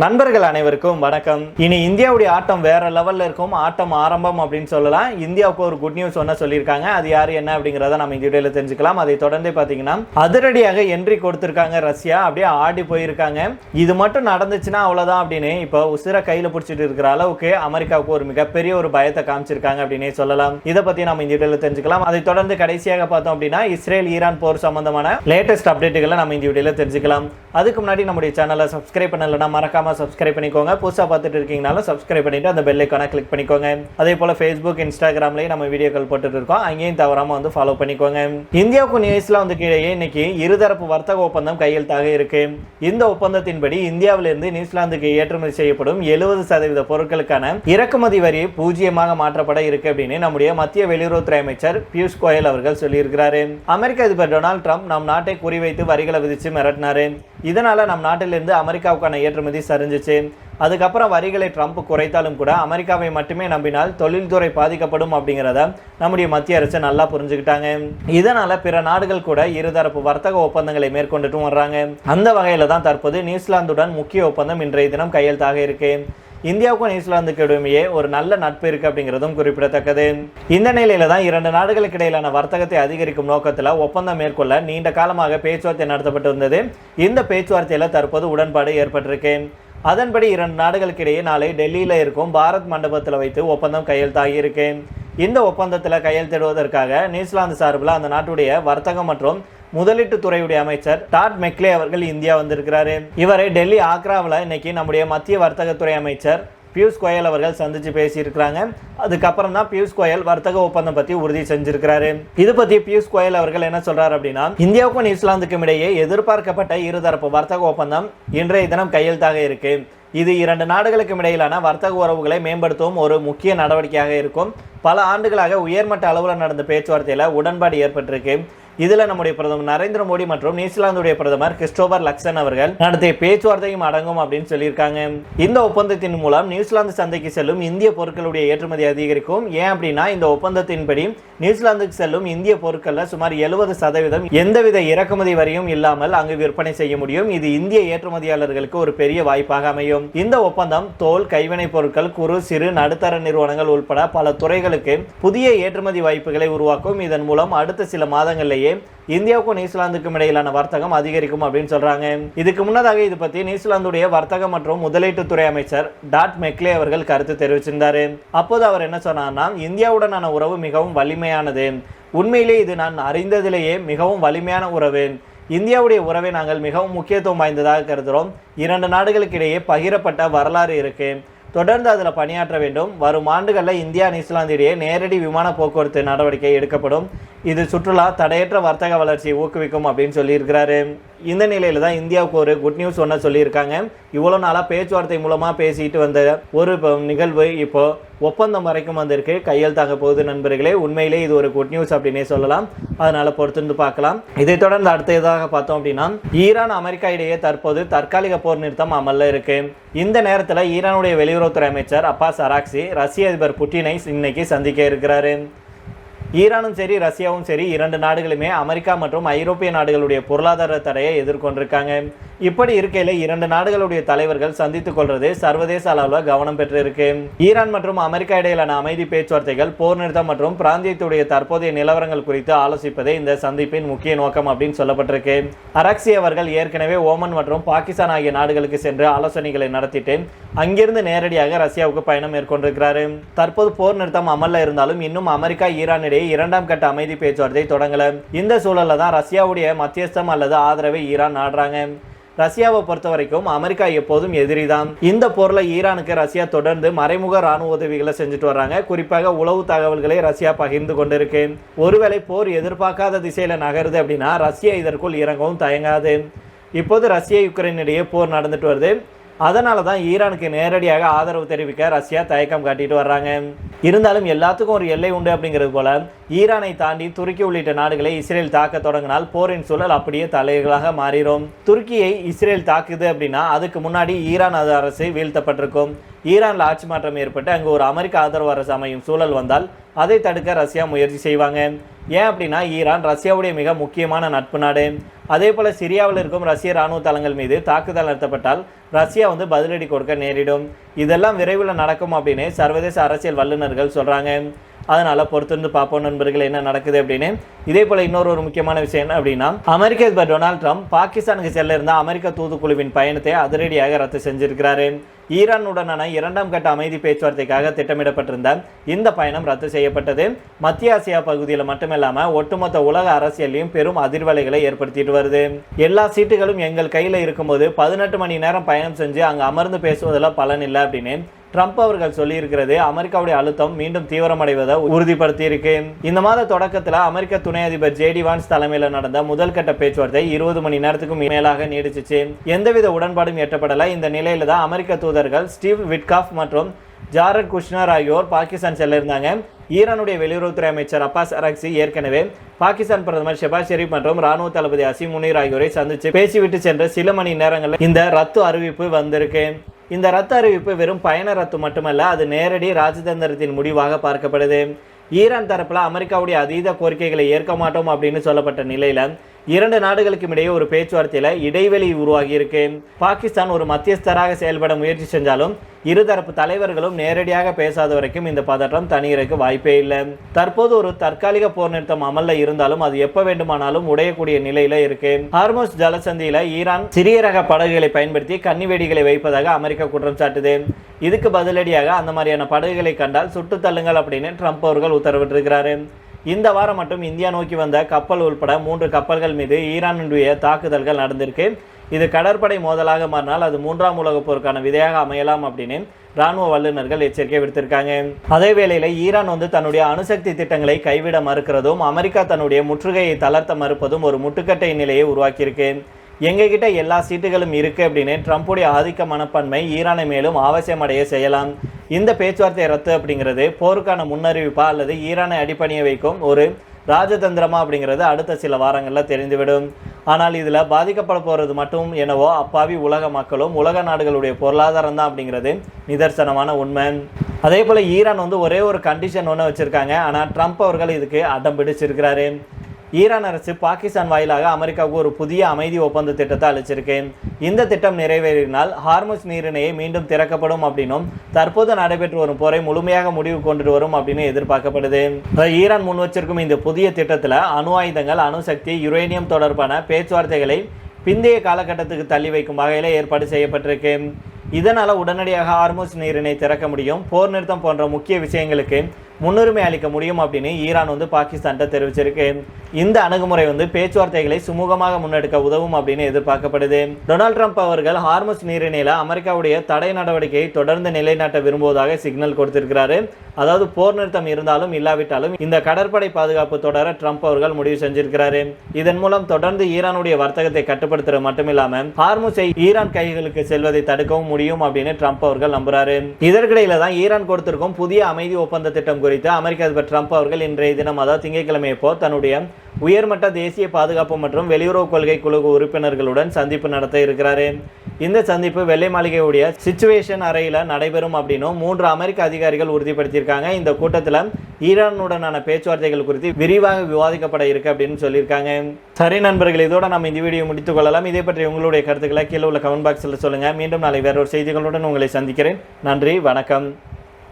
நண்பர்கள் அனைவருக்கும் வணக்கம். இனி இந்தியாவுடைய ஆட்டம் வேற லெவல்ல இருக்கும். ஆட்டம் ஆரம்பம் அப்படின்னு சொல்லலாம். இந்தியாவுக்கு ஒரு குட் நியூஸ் ஒன்று சொல்லியிருக்காங்க. அது யாரு என்ன அப்படிங்கிறத நம்ம இந்த வீடியோல தெரிஞ்சுக்கலாம். அதை தொடர்ந்து பாத்தீங்கன்னா அதிரடியாக என்ட்ரி கொடுத்திருக்காங்க ரஷ்யா. அப்படியே ஆடி போயிருக்காங்க. இது மட்டும் நடந்துச்சுன்னா அவ்வளவுதான் அப்படின்னு இப்போ உசிர கையில பிடிச்சிட்டு இருக்கிற அளவுக்கு அமெரிக்காவுக்கு ஒரு மிகப்பெரிய ஒரு பயத்தை காமிச்சிருக்காங்க அப்படின்னே சொல்லலாம். இதை பத்தி நம்ம இந்த வீடியோல தெரிஞ்சுக்கலாம். அதை தொடர்ந்து கடைசியாக பார்த்தோம் அப்படின்னா இஸ்ரேல் ஈரான் போர் சம்பந்தமான லேட்டஸ்ட் அப்டேட்டுகளை நம்ம இந்த வீடியோல தெரிஞ்சுக்கலாம். அதுக்கு முன்னாடி நம்முடைய சேனலை சப்ஸ்கிரைப் பண்ணலன்னா மறக்காம சப்ஸ்கிரைப் பண்ணிக்கோங்க. புதுசா பார்த்துட்டு இருக்கீங்கனால சப்ஸ்கிரைப் பண்ணிட்டு அந்த பெல் ஐகானை கிளிக் பண்ணிக்கோங்க. அதே போல Facebook, Instagramலயே நம்ம வீடியோக்கள் போட்டுட்டு இருக்கோம். அங்கேயும் தவறாம வந்து ஃபாலோ பண்ணிக்கோங்க. இந்தியாவுக்கு நியூசிலாந்து இடையே இன்னைக்கு இருதரப்பு வர்த்தக ஒப்பந்தம் கையெழுத்தாக இருக்கு. இந்த ஒப்பந்தத்தின்படி இந்தியாவிலிருந்து நியூசிலாந்துக்கு ஏற்றுமதி செய்யப்படும் 70% பொருட்களுக்கான இறக்குமதி வரி 0 மாற்றப்பட இருக்கு அப்படின்னு நம்முடைய மத்திய வெளியுறவுத்துறை அமைச்சர் பியூஷ் கோயல் அவர்கள் சொல்லியிருக்கிறாரு. அமெரிக்க அதிபர் டொனால்ட் ட்ரம்ப் நம் நாட்டை குறிவைத்து வரிகளை விதிச்சு மிரட்டினாரு. இதனால நம் நாட்டிலிருந்து அமெரிக்காவுக்கான ஏற்றுமதி சரிஞ்சிச்சு. அதுக்கப்புறம் வரிகளை ட்ரம்ப் குறைத்தாலும் கூட அமெரிக்காவை மட்டுமே நம்பினால் தொழில்துறை பாதிக்கப்படும் அப்படிங்கிறத நம்முடைய மத்திய அரசு நல்லா புரிஞ்சுக்கிட்டாங்க. இதனால பிற நாடுகள் கூட இருதரப்பு வர்த்தக ஒப்பந்தங்களை மேற்கொண்டுட்டும் வர்றாங்க. அந்த வகையில தான் தற்போது நியூசிலாந்துடன் முக்கிய ஒப்பந்தம் இன்றைய தினம் கையெழுத்தாக இருக்கு. இந்தியாவுக்கும் நியூசிலாந்துக்கு இடையே ஒரு நல்ல நட்பு இருக்கு அப்படிங்கிறதும் குறிப்பிடத்தக்கது. இந்த நிலையில தான் இரண்டு நாடுகளுக்கு இடையிலான வர்த்தகத்தை அதிகரிக்கும் நோக்கத்தில் ஒப்பந்தம் மேற்கொள்ள நீண்ட காலமாக பேச்சுவார்த்தை நடத்தப்பட்டு வந்தது. இந்த பேச்சுவார்த்தையில தற்போது உடன்பாடு ஏற்பட்டிருக்கு. அதன்படி இரண்டு நாடுகளுக்கு இடையே நாளை டெல்லியில இருக்கும் பாரத் மண்டபத்தில் வைத்து ஒப்பந்தம் கையெழுத்தாகி இருக்கு. இந்த ஒப்பந்தத்தில் கையெழுத்திடுவதற்காக நியூசிலாந்து சார்பில் அந்த நாட்டுடைய வர்த்தகம் மற்றும் முதலீட்டு துறையுடைய அமைச்சர் டாட் மெக்லே அவர்கள் இந்தியா வந்திருக்கிறாரு. இவரை டெல்லி ஆக்ராவில் இன்னைக்கு நம்முடைய மத்திய வர்த்தகத்துறை அமைச்சர் பியூஷ் கோயல் அவர்கள் சந்திச்சு பேசியிருக்கிறாங்க. அதுக்கப்புறம் தான் பியூஷ் கோயல் வர்த்தக ஒப்பந்தம் பத்தி உறுதி செஞ்சிருக்கிறாரு. இது பத்தி பியூஷ் கோயல் அவர்கள் என்ன சொல்றாரு அப்படின்னா, இந்தியாவுக்கும் நியூசிலாந்துக்கும் இடையே எதிர்பார்க்கப்பட்ட இருதரப்பு வர்த்தக ஒப்பந்தம் இன்றைய தினம் கையெழுத்தாக இருக்கு. இது இரண்டு நாடுகளுக்கும் இடையிலான வர்த்தக உறவுகளை மேம்படுத்தவும் ஒரு முக்கிய நடவடிக்கையாக இருக்கும். பல ஆண்டுகளாக உயர்மட்ட அளவில் நடந்த பேச்சுவார்த்தையில் உடன்பாடு ஏற்பட்டிருக்கு. இதில் நம்முடைய பிரதமர் நரேந்திர மோடி மற்றும் நியூசிலாந்துடைய பிரதமர் கிறிஸ்டோபர் லக்சன் அவர்கள் நடத்திய பேச்சுவார்த்தையும் அடங்கும் அப்படின்னு சொல்லியிருக்காங்க. இந்த ஒப்பந்தத்தின் மூலம் நியூசிலாந்து சந்தைக்கு செல்லும் இந்திய பொருட்களுடைய ஏற்றுமதி அதிகரிக்கும். ஏன் அப்படின்னா இந்த ஒப்பந்தத்தின்படி நியூசிலாந்துக்கு செல்லும் இந்திய பொருட்களில் சுமார் 70% எந்தவித இறக்குமதி வரியும் இல்லாமல் அங்கு விற்பனை செய்ய முடியும். இது இந்திய ஏற்றுமதியாளர்களுக்கு ஒரு பெரிய வாய்ப்பாக அமையும். இந்த ஒப்பந்தம் தோல், கைவினைப் பொருட்கள், குறு சிறு நடுத்தர நிறுவனங்கள் உட்பட பல துறைகளுக்கு புதிய ஏற்றுமதி வாய்ப்புகளை உருவாக்கும். இதன் மூலம் அடுத்த சில மாதங்களிலேயே இந்தியாவுக்கும் நியூசிலாந்துக்கும் இடையிலான வர்த்தகம் அதிகரிக்கும் அப்படின்னு சொல்றாங்க. இதுக்கு முன்னதாக இது பத்தி நியூசிலாந்துடைய வர்த்தக மற்றும் முதலீட்டுத்துறை அமைச்சர் டாட் மெக்லே அவர்கள் கருத்து தெரிவிச்சிருந்தாரு. அப்போது அவர் என்ன சொன்னார்னா, இந்தியாவுடனான உறவு மிகவும் வலிமையானது. உண்மையிலே இது நான் அறிந்ததிலேயே மிகவும் வலிமையான உறவு. இந்தியாவுடைய உறவை நாங்கள் மிகவும் முக்கியத்துவம் வாய்ந்ததாக கருதுகிறோம். இரண்டு நாடுகளுக்கு இடையே பகிரப்பட்ட வரலாறு இருக்கு. தொடர்ந்து அதில் பணியாற்ற வேண்டும். வரும் ஆண்டுகளில் இந்தியா நியூசிலாந்து இடையே நேரடி விமான போக்குவரத்து நடவடிக்கை எடுக்கப்படும். இது சுற்றுலா, தடையற்ற வர்த்தக வளர்ச்சியை ஊக்குவிக்கும் அப்படின்னு சொல்லியிருக்கிறாரு. இந்த நிலையில தான் இந்தியாவுக்கு ஒரு குட் நியூஸ் ஒன்று சொல்லியிருக்காங்க. இவ்வளோ நாளாக பேச்சுவார்த்தை மூலமாக பேசிட்டு வந்த ஒரு நிகழ்வு இப்போ ஒப்பந்தம் வரைக்கும் வந்திருக்கு, கையெழுத்தாக போகுது. நண்பர்களே, உண்மையிலே இது ஒரு குட் நியூஸ் அப்படின்னே சொல்லலாம். அதனால பொறுத்திருந்து பார்க்கலாம். இதை தொடர்ந்து அடுத்ததாக பார்த்தோம் அப்படின்னா, ஈரான் அமெரிக்கா இடையே தற்போது தற்காலிக போர் நிறுத்தம் அமல்ல இருக்கு. இந்த நேரத்தில் ஈரானுடைய வெளியுறவுத்துறை அமைச்சர் அப்பாஸ் அராக்சி ரஷ்ய அதிபர் புட்டினை இன்னைக்கு சந்திக்க இருக்கிறாரு. ஈரானும் சரி ரஷ்யாவும் சரி இரண்டு நாடுகளுமே அமெரிக்கா மற்றும் ஐரோப்பிய நாடுகளுடைய பொருளாதார தடையை எதிர்கொண்டிருக்காங்க. இப்படி இருக்கையில் இரண்டு நாடுகளுடைய தலைவர்கள் சந்தித்துக் கொள்வது சர்வதேச அளவில் கவனம் பெற்றிருக்கு. ஈரான் மற்றும் அமெரிக்கா இடையிலான அமைதி பேச்சுவார்த்தைகள், போர் நிறுத்தம் மற்றும் பிராந்தியத்துடைய தற்போதைய நிலவரங்கள் குறித்து ஆலோசிப்பதே இந்த சந்திப்பின் முக்கிய நோக்கம் அப்படின்னு சொல்லப்பட்டிருக்கு. அராக்சி அவர்கள் ஏற்கனவே ஓமன் மற்றும் பாகிஸ்தான் ஆகிய நாடுகளுக்கு சென்று ஆலோசனைகளை நடத்திட்டு அங்கிருந்து நேரடியாக ரஷ்யாவுக்கு பயணம் மேற்கொண்டிருக்கிறாரு. தற்போது போர் நிறுத்தம் அமல்ல இருந்தாலும் இன்னும் அமெரிக்கா ஈரான் இடையே இரண்டாம் கட்ட அமைதி பேச்சுவார்த்தை தொடங்கல. இந்த சூழல்ல தான் ரஷ்யாவுடைய மத்தியஸ்தம் அல்லது ஆதரவை ஈரான் நாடுறாங்க. ரஷ்யாவை பொறுத்த வரைக்கும் அமெரிக்கா எப்போதும் எதிரிதான். இந்த போர்ல ஈரானுக்கு ரஷ்யா தொடர்ந்து மறைமுக ராணுவ உதவிகளை செஞ்சுட்டு வர்றாங்க. குறிப்பாக உளவு தகவல்களை ரஷ்யா பகிர்ந்து கொண்டிருக்கு. ஒருவேளை போர் எதிர்பார்க்காத திசையில நகருது அப்படின்னா ரஷ்யா இதற்குள் இறங்கவும் தயங்காது. இப்போது ரஷ்யா யுக்ரைன் இடையே போர் நடந்துட்டு வருது. அதனால தான் ஈரானுக்கு நேரடியாக ஆதரவு தெரிவிக்க ரஷ்யா தயக்கம் காட்டிட்டு வர்றாங்க. இருந்தாலும் எல்லாத்துக்கும் ஒரு எல்லை உண்டு அப்படிங்கிறது போல ஈரானை தாண்டி துருக்கி உள்ளிட்ட நாடுகளை இஸ்ரேல் தாக்க தொடங்கினால் போரின் சூழல் அப்படியே தலைகளாக மாறிடும். துருக்கியை இஸ்ரேல் தாக்குது அப்படின்னா அதுக்கு முன்னாடி ஈரான் அரசு வீழ்த்தப்பட்டிருக்கும். ஈரான்ல ஆட்சி மாற்றம் ஏற்பட்டு அங்கு ஒரு அமெரிக்க ஆதரவு அரசு அமையும் சூழல் வந்தால் அதை தடுக்க ரஷ்யா முயற்சி செய்வாங்க. ஏன் அப்படின்னா ஈரான் ரஷ்யாவுடைய மிக முக்கியமான நட்பு நாடு. அதே போல சிரியாவில் இருக்கும் ரஷ்ய இராணுவ தளங்கள் மீது தாக்குதல் நடத்தப்பட்டால் ரஷ்யா பதிலடி கொடுக்க நேரிடும். இதெல்லாம் விரைவில் நடக்கும் அப்படின்னு சர்வதேச அரசியல் வல்லுநர்கள் சொல்றாங்க. அதனால பொறுத்திருந்து பார்ப்போம் நண்பர்கள் என்ன நடக்குது அப்படின்னு. இதே போல இன்னொரு முக்கியமான விஷயம் என்ன அப்படின்னா, அமெரிக்க அதிபர் டொனால்ட் ட்ரம்ப் பாகிஸ்தானுக்கு செல்ல இருந்த அமெரிக்க தூதுக்குழுவின் பயணத்தை அதிரடியாக ரத்து செஞ்சிருக்கிறாரு. ஈரானுடனான 2ஆம் கட்ட அமைதி பேச்சுவார்த்தைக்காக திட்டமிடப்பட்டிருந்த இந்த பயணம் ரத்து செய்யப்பட்டது. மத்திய ஆசியா பகுதியில் மட்டுமில்லாம ஒட்டுமொத்த உலக அரசியலையும் பெரும் அதிர்வலைகளை ஏற்படுத்திட்டு வருது. எல்லா சீட்டுகளும் எங்கள் கையில் இருக்கும்போது 18 மணி நேரம் பயணம் செஞ்சு அங்க அமர்ந்து பேசுவதில் பலன் இல்லை அப்படின்னு ட்ரம்ப் அவர்கள் சொல்லியிருக்கிறது அமெரிக்காவுடைய அழுத்தம் மீண்டும் தீவிரமடைவதை உறுதிப்படுத்தி இருக்கு. இந்த மாத தொடக்கத்தில் அமெரிக்க துணை அதிபர் ஜேடி வான்ஸ் தலைமையில் நடந்த முதல் கட்ட பேச்சுவார்த்தை 20 மணி நேரத்துக்கும் மேலாக நீடிச்சிச்சு. எந்தவித உடன்பாடும் எட்டப்படல. இந்த நிலையில தான் அமெரிக்க தூதர்கள் ஸ்டீவ் விட்காஃப் மற்றும் ஜாரட் குஷ்னர் ஆகியோர் பாகிஸ்தான் செல்ல இருந்தாங்க. ஈரானுடைய வெளியுறவுத்துறை அமைச்சர் அப்பாஸ் அரக்சி ஏற்கனவே பாகிஸ்தான் பிரதமர் ஷெபாஸ் ஷெரீப் மற்றும் ராணுவ தளபதி அசீம் முனீர் ஆகியோரை சந்திச்சு பேசிவிட்டு சென்ற சில மணி நேரங்களில் இந்த ரத்து அறிவிப்பு வந்திருக்கு. இந்த ரத்து அறிவிப்பு வெறும் பயண ரத்து மட்டுமல்ல, அது நேரடி ராஜதந்திரத்தின் முடிவாக பார்க்கப்படுது. ஈரான் தரப்புல அமெரிக்காவுடைய அதீத கோரிக்கைகளை ஏற்க மாட்டோம் அப்படின்னு சொல்லப்பட்ட நிலையில 2 நாடுகளுக்கும் இடையே ஒரு பேச்சுவார்த்தையில இடைவெளி உருவாகி இருக்கு. பாகிஸ்தான் ஒரு மத்தியஸ்தராக செயல்பட முயற்சி செஞ்சாலும் இருதரப்பு தலைவர்களும் நேரடியாக பேசாத வரைக்கும் இந்த பதற்றம் தனியருக்கு வாய்ப்பே இல்லை. தற்போது ஒரு தற்காலிக போர் நிறுத்தம் அமல்ல இருந்தாலும் அது எப்ப வேண்டுமானாலும் உடையக்கூடிய நிலையில இருக்கு. ஹார்முஸ் ஜலசந்தியில ஈரான் சிறிய ரக படகுகளை பயன்படுத்தி கன்னி வெடிகளை வைப்பதாக அமெரிக்கா குற்றம் சாட்டுது. இதுக்கு பதிலடியாக அந்த மாதிரியான படகுகளை கண்டால் சுட்டு தள்ளுங்கள் அப்படின்னு ட்ரம்ப் அவர்கள் உத்தரவிட்டிருக்கிறாரு. இந்த வாரம் மட்டும் இந்தியா நோக்கி வந்த கப்பல் உள்பட 3 கப்பல்கள் மீது ஈரானுடைய தாக்குதல்கள் நடந்திருக்கு. இது கடற்படை மோதலாக மாறினால் அது 3ஆம் உலகப் போருக்கான விதையாக அமையலாம் அப்படின்னு ராணுவ வல்லுநர்கள் எச்சரிக்கை விடுத்திருக்காங்க. அதே வேளையில் ஈரான் தன்னுடைய அணுசக்தி திட்டங்களை கைவிட மறுக்கிறதும் அமெரிக்கா தன்னுடைய முற்றுகையை தளர்த்த மறுப்பதும் ஒரு முட்டுக்கட்டை நிலையை உருவாக்கியிருக்கு. எங்ககிட்ட எல்லா சீட்டுகளும் இருக்கு அப்படின்னு ட்ரம்புடைய ஆதிக்க மனப்பான்மை ஈரானை மேலும் அவசியமடைய செய்யலாம். இந்த பேச்சுவார்த்தை ரத்து அப்படிங்கிறது போருக்கான முன்னறிவிப்பா அல்லது ஈரானை அடிப்பணிய வைக்கும் ஒரு ராஜதந்திரமா அப்படிங்கிறது அடுத்த சில வாரங்களில் தெரிந்துவிடும். ஆனால் இதில் பாதிக்கப்பட போகிறது மட்டும் என்னவோ அப்பாவி உலக மக்களும் உலக நாடுகளுடைய பொருளாதாரம் தான் அப்படிங்கிறது நிதர்சனமான உண்மை. அதே போல் ஈரான் ஒரே ஒரு கண்டிஷன் ஒன்று வச்சுருக்காங்க. ஆனால் ட்ரம்ப் அவர்கள் இதுக்கு அடம் பிடிச்சிருக்கிறாரு. ஈரான் அரசு பாகிஸ்தான் வாயிலாக அமெரிக்காவுக்கு ஒரு புதிய அமைதி ஒப்பந்த திட்டத்தை அளிச்சிருக்கு. இந்த திட்டம் நிறைவேறினால் ஹார்முஸ் நீரிணையை மீண்டும் திறக்கப்படும் அப்படின்னும் தற்போது நடைபெற்று வரும் போரை முழுமையாக முடிவு கொண்டு வரும் அப்படின்னு எதிர்பார்க்கப்படுது. ஈரான் முன் வச்சிருக்கும் இந்த புதிய திட்டத்தில் அணு ஆயுதங்கள், அணுசக்தி, யுரேனியம் தொடர்பான பேச்சுவார்த்தைகளை பிந்தைய காலகட்டத்துக்கு தள்ளி வைக்கும் வகையில் ஏற்பாடு செய்யப்பட்டிருக்கு. இதனால் உடனடியாக ஹார்முஸ் நீரிணை திறக்க முடியும், போர் நிறுத்தம் போன்ற முக்கிய விஷயங்களுக்கு முன்னுரிமை அளிக்க முடியும் அப்படின்னு ஈரான் பாகிஸ்தான் தெரிவிச்சிருக்கு. இந்த அணுகுமுறை பேச்சுவார்த்தைகளை சுமூகமாக முன்னெடுக்க உதவும் அப்படின்னு எதிர்பார்க்கப்படுது. டொனால்ட் ட்ரம்ப் அவர்கள் ஹார்முஸ் நீரிணையில அமெரிக்காவுடைய தடை நடவடிக்கையை தொடர்ந்து நிலைநாட்ட விரும்புவதாக சிக்னல் கொடுத்திருக்கிறாரு. அதாவது போர் நிறுத்தம் இருந்தாலும் இல்லாவிட்டாலும் இந்த கடற்படை பாதுகாப்பு தொடர ட்ரம்ப் அவர்கள் முடிவு செஞ்சிருக்கிறாரு. இதன் மூலம் தொடர்ந்து ஈரானுடைய வர்த்தகத்தை கட்டுப்படுத்துறது மட்டுமில்லாம ஹார்முஸை ஈரான் கைகளுக்கு செல்வதை தடுக்கவும் முடியும் அப்படின்னு ட்ரம்ப் அவர்கள் நம்புறாரு. இதற்கிடையில தான் ஈரான் கொடுத்திருக்கும் புதிய அமைதி ஒப்பந்த திட்டம் குறித்து அமெரிக்க அதிபர் ட்ரம்ப் அவர்கள் இன்றைய தினம், அதாவது திங்கட்கிழமை தன்னுடைய உயர்மட்ட தேசிய பாதுகாப்பு மற்றும் வெளியுறவு கொள்கை குழு உறுப்பினர்களுடன் சந்திப்பு நடத்த இருக்கிறாரு. இந்த சந்திப்பு வெள்ளை மாளிகையுடைய சிச்சுவேஷன் அறையில் நடைபெறும் அப்படின்னு 3 அமெரிக்க அதிகாரிகள் உறுதிப்படுத்தியிருக்காங்க. இந்த கூட்டத்தில் ஈரானுடனான பேச்சுவார்த்தைகள் குறித்து விரிவாக விவாதிக்கப்பட இருக்கு அப்படின்னு சொல்லியிருக்காங்க. சரி நண்பர்கள், இதோட நம்ம இந்த வீடியோ முடித்துக் கொள்ளலாம். இதே பற்றி உங்களுடைய கருத்துக்களை கீழே உள்ள கமெண்ட் பாக்ஸில் சொல்லுங்க. மீண்டும் நாளை வேறொரு செய்திகளுடன் உங்களை சந்திக்கிறேன். நன்றி, வணக்கம்.